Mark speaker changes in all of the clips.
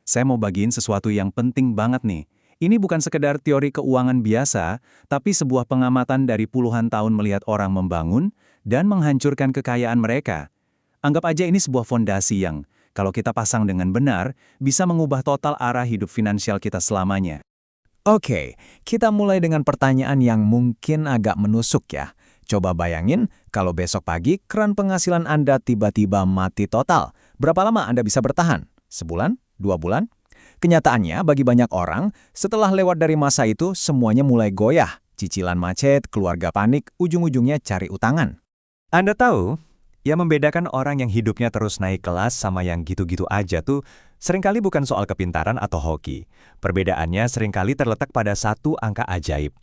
Speaker 1: Saya mau bagiin sesuatu yang penting banget nih. Ini bukan sekedar teori keuangan biasa, tapi sebuah pengamatan dari puluhan tahun melihat orang membangun dan menghancurkan kekayaan mereka. Anggap aja ini sebuah fondasi yang, kalau kita pasang dengan benar, bisa mengubah total arah hidup finansial kita selamanya.
Speaker 2: Oke, kita mulai dengan pertanyaan yang mungkin agak menusuk ya. Coba bayangin kalau besok pagi keran penghasilan Anda tiba-tiba mati total. Berapa lama Anda bisa bertahan? Sebulan? 2 bulan? Kenyataannya bagi banyak orang, setelah lewat dari masa itu semuanya mulai goyah. Cicilan macet, keluarga panik, ujung-ujungnya cari utangan.
Speaker 3: Anda tahu, yang membedakan orang yang hidupnya terus naik kelas sama yang gitu-gitu aja tuh seringkali bukan soal kepintaran atau hoki. Perbedaannya seringkali terletak pada satu angka ajaib.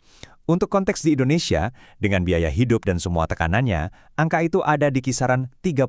Speaker 3: Untuk konteks di Indonesia, dengan biaya hidup dan semua tekanannya, angka itu ada di kisaran 35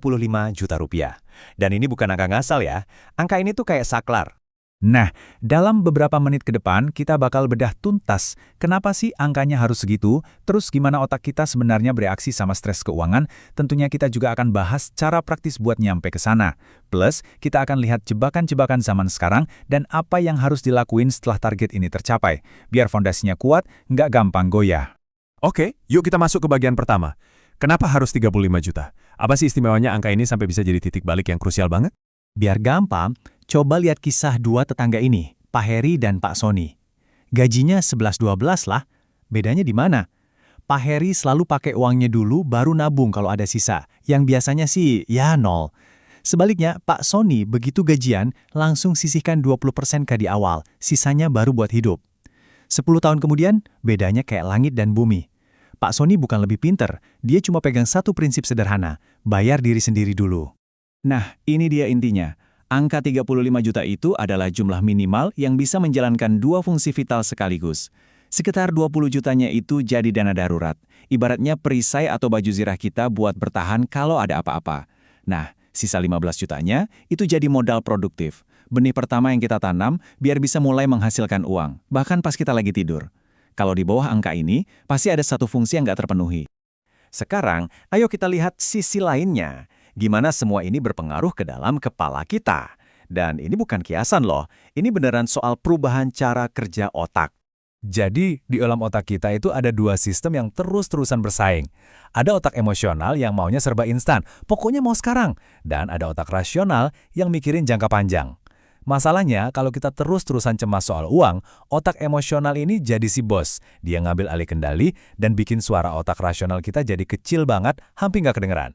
Speaker 3: juta rupiah. Dan ini bukan angka ngasal ya, angka ini tuh kayak saklar.
Speaker 2: Nah, dalam beberapa menit ke depan kita bakal bedah tuntas kenapa sih angkanya harus segitu, terus gimana otak kita sebenarnya bereaksi sama stres keuangan. Tentunya kita juga akan bahas cara praktis buat nyampe ke sana. Plus, kita akan lihat jebakan-jebakan zaman sekarang dan apa yang harus dilakuin setelah target ini tercapai, biar fondasinya kuat, nggak gampang goyah.
Speaker 4: Oke, yuk kita masuk ke bagian pertama. Kenapa harus 35 juta? Apa sih istimewanya angka ini sampai bisa jadi titik balik yang krusial banget?
Speaker 2: Biar gampang, coba lihat kisah dua tetangga ini, Pak Heri dan Pak Sony. Gajinya 11-12 lah, bedanya di mana? Pak Heri selalu pakai uangnya dulu baru nabung kalau ada sisa, yang biasanya sih ya nol. Sebaliknya, Pak Sony begitu gajian langsung sisihkan 20% di awal, sisanya baru buat hidup. 10 tahun kemudian, bedanya kayak langit dan bumi. Pak Sony bukan lebih pinter, dia cuma pegang satu prinsip sederhana, bayar diri sendiri dulu.
Speaker 1: Nah, ini dia intinya. Angka 35 juta itu adalah jumlah minimal yang bisa menjalankan dua fungsi vital sekaligus. Sekitar 20 jutanya itu jadi dana darurat. Ibaratnya perisai atau baju zirah kita buat bertahan kalau ada apa-apa. Nah, sisa 15 jutanya itu jadi modal produktif. Benih pertama yang kita tanam biar bisa mulai menghasilkan uang, bahkan pas kita lagi tidur. Kalau di bawah angka ini, pasti ada satu fungsi yang nggak terpenuhi. Sekarang, ayo kita lihat sisi lainnya. Gimana semua ini berpengaruh ke dalam kepala kita. Dan ini bukan kiasan loh, ini beneran soal perubahan cara kerja otak.
Speaker 2: Jadi, di dalam otak kita itu ada dua sistem yang terus-terusan bersaing. Ada otak emosional yang maunya serba instan, pokoknya mau sekarang. Dan ada otak rasional yang mikirin jangka panjang. Masalahnya, kalau kita terus-terusan cemas soal uang, otak emosional ini jadi si bos. Dia ngambil alih kendali dan bikin suara otak rasional kita jadi kecil banget, hampir nggak kedengeran.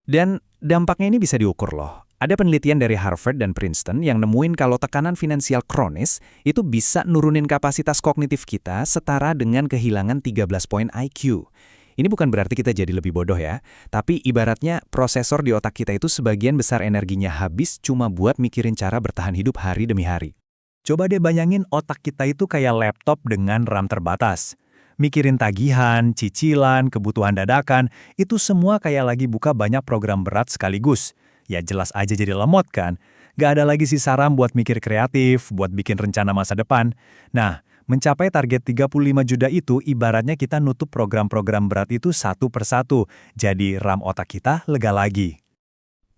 Speaker 1: Dan dampaknya ini bisa diukur loh. Ada penelitian dari Harvard dan Princeton yang nemuin kalau tekanan finansial kronis itu bisa nurunin kapasitas kognitif kita setara dengan kehilangan 13 poin IQ. Ini bukan berarti kita jadi lebih bodoh ya, tapi ibaratnya prosesor di otak kita itu sebagian besar energinya habis cuma buat mikirin cara bertahan hidup hari demi hari.
Speaker 2: Coba deh bayangin otak kita itu kayak laptop dengan RAM terbatas. Mikirin tagihan, cicilan, kebutuhan dadakan, itu semua kayak lagi buka banyak program berat sekaligus. Ya jelas aja jadi lemot kan? Gak ada lagi sisa RAM buat mikir kreatif, buat bikin rencana masa depan. Nah, mencapai target 35 juta itu ibaratnya kita nutup program-program berat itu satu persatu. Jadi RAM otak kita lega lagi.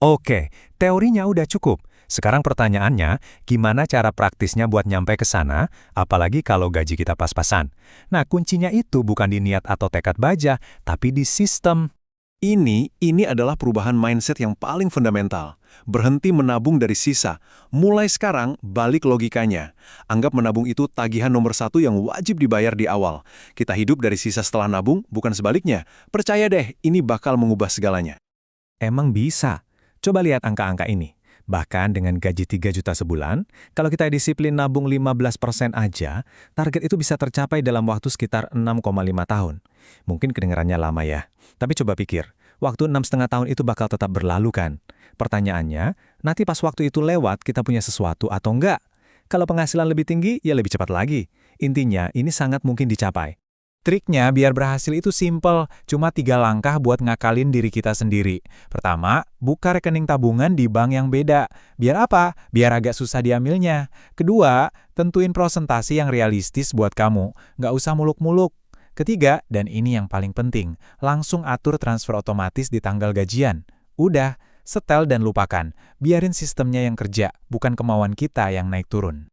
Speaker 3: Oke, teorinya udah cukup. Sekarang pertanyaannya, gimana cara praktisnya buat nyampe ke sana, apalagi kalau gaji kita pas-pasan? Nah, kuncinya itu bukan di niat atau tekad baja, tapi di sistem.
Speaker 4: Ini adalah perubahan mindset yang paling fundamental. Berhenti menabung dari sisa. Mulai sekarang, balik logikanya. Anggap menabung itu tagihan nomor satu yang wajib dibayar di awal. Kita hidup dari sisa setelah nabung, bukan sebaliknya. Percaya deh, ini bakal mengubah segalanya.
Speaker 2: Emang bisa. Coba lihat angka-angka ini. Bahkan dengan gaji 3 juta sebulan, kalau kita disiplin nabung 15% aja, target itu bisa tercapai dalam waktu sekitar 6,5 tahun. Mungkin kedengarannya lama ya, tapi coba pikir, waktu 6,5 tahun itu bakal tetap berlalu kan? Pertanyaannya, nanti pas waktu itu lewat kita punya sesuatu atau enggak? Kalau penghasilan lebih tinggi, ya lebih cepat lagi. Intinya, ini sangat mungkin dicapai. Triknya biar berhasil itu simple, cuma 3 langkah buat ngakalin diri kita sendiri. Pertama, buka rekening tabungan di bank yang beda. Biar apa? Biar agak susah diambilnya. Kedua, tentuin prosentasi yang realistis buat kamu. Nggak usah muluk-muluk. Ketiga, dan ini yang paling penting, langsung atur transfer otomatis di tanggal gajian. Udah, Setel dan lupakan. Biarin sistemnya yang kerja, bukan kemauan kita yang naik turun.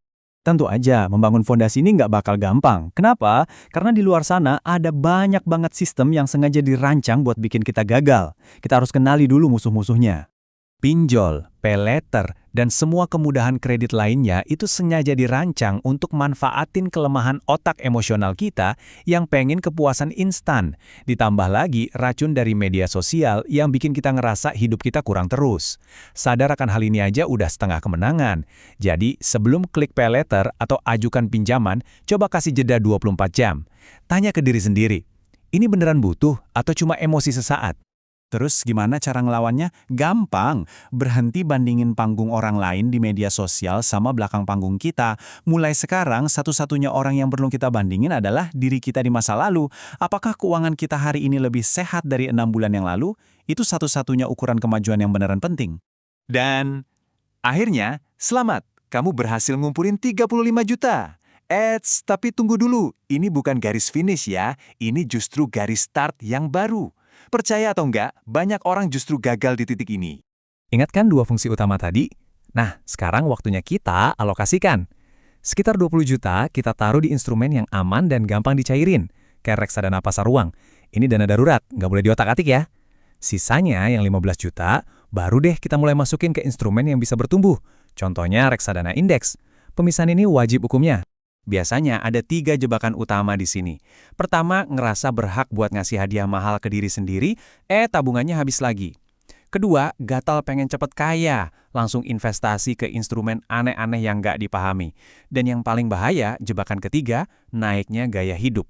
Speaker 1: Tentu aja, membangun fondasi ini nggak bakal gampang. Kenapa? Karena di luar sana ada banyak banget sistem yang sengaja dirancang buat bikin kita gagal. Kita harus kenali dulu musuh-musuhnya.
Speaker 2: Pinjol, paylater, dan semua kemudahan kredit lainnya itu sengaja dirancang untuk manfaatin kelemahan otak emosional kita yang pengen kepuasan instan. Ditambah lagi racun dari media sosial yang bikin kita ngerasa hidup kita kurang terus. Sadar akan hal ini aja udah setengah kemenangan. Jadi sebelum klik paylater atau ajukan pinjaman, coba kasih jeda 24 jam. Tanya ke diri sendiri, ini beneran butuh atau cuma emosi sesaat?
Speaker 1: Terus gimana cara ngelawannya? Gampang. Berhenti bandingin panggung orang lain di media sosial sama belakang panggung kita. Mulai sekarang, satu-satunya orang yang perlu kita bandingin adalah diri kita di masa lalu. Apakah keuangan kita hari ini lebih sehat dari 6 bulan yang lalu? Itu satu-satunya ukuran kemajuan yang beneran penting.
Speaker 3: Dan akhirnya, selamat. Kamu berhasil ngumpulin 35 juta. Tapi tunggu dulu. Ini bukan garis finish ya. Ini justru garis start yang baru. Percaya atau enggak, banyak orang justru gagal di titik ini.
Speaker 2: Ingatkan dua fungsi utama tadi? Nah, sekarang waktunya kita alokasikan. Sekitar 20 juta kita taruh di instrumen yang aman dan gampang dicairin, kayak reksadana pasar uang. Ini dana darurat, nggak boleh diotak-atik ya. Sisanya yang 15 juta, baru deh kita mulai masukin ke instrumen yang bisa bertumbuh. Contohnya reksadana indeks. Pemisahan ini wajib hukumnya.
Speaker 1: Biasanya ada 3 jebakan utama di sini. Pertama, ngerasa berhak buat ngasih hadiah mahal ke diri sendiri, tabungannya habis lagi. Kedua, gatal pengen cepet kaya, langsung investasi ke instrumen aneh-aneh yang nggak dipahami. Dan yang paling bahaya, jebakan ketiga, naiknya gaya hidup.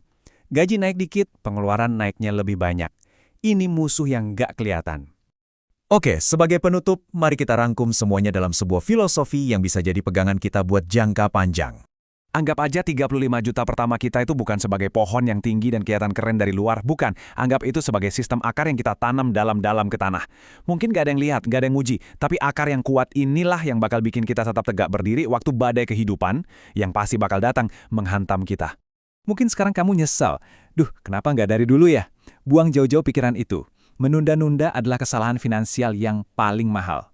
Speaker 1: Gaji naik dikit, pengeluaran naiknya lebih banyak. Ini musuh yang nggak kelihatan.
Speaker 3: Oke, sebagai penutup, mari kita rangkum semuanya dalam sebuah filosofi yang bisa jadi pegangan kita buat jangka panjang.
Speaker 1: Anggap aja 35 juta pertama kita itu bukan sebagai pohon yang tinggi dan kelihatan keren dari luar. Bukan. Anggap itu sebagai sistem akar yang kita tanam dalam-dalam ke tanah. Mungkin gak ada yang lihat, gak ada yang muji. Tapi akar yang kuat inilah yang bakal bikin kita tetap tegak berdiri waktu badai kehidupan yang pasti bakal datang menghantam kita. Mungkin sekarang kamu nyesal. Kenapa gak dari dulu ya? Buang jauh-jauh pikiran itu. Menunda-nunda adalah kesalahan finansial yang paling mahal.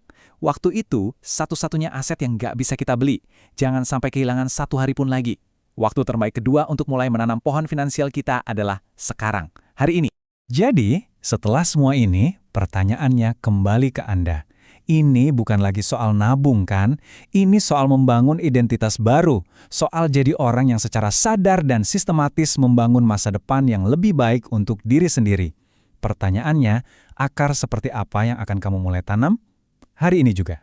Speaker 1: Waktu itu, satu-satunya aset yang nggak bisa kita beli. Jangan sampai kehilangan 1 hari pun lagi. Waktu terbaik kedua untuk mulai menanam pohon finansial kita adalah sekarang, hari ini.
Speaker 2: Jadi, setelah semua ini, pertanyaannya kembali ke Anda. Ini bukan lagi soal nabung kan? Ini soal membangun identitas baru. Soal jadi orang yang secara sadar dan sistematis membangun masa depan yang lebih baik untuk diri sendiri. Pertanyaannya, akar seperti apa yang akan kamu mulai tanam? Hari ini juga.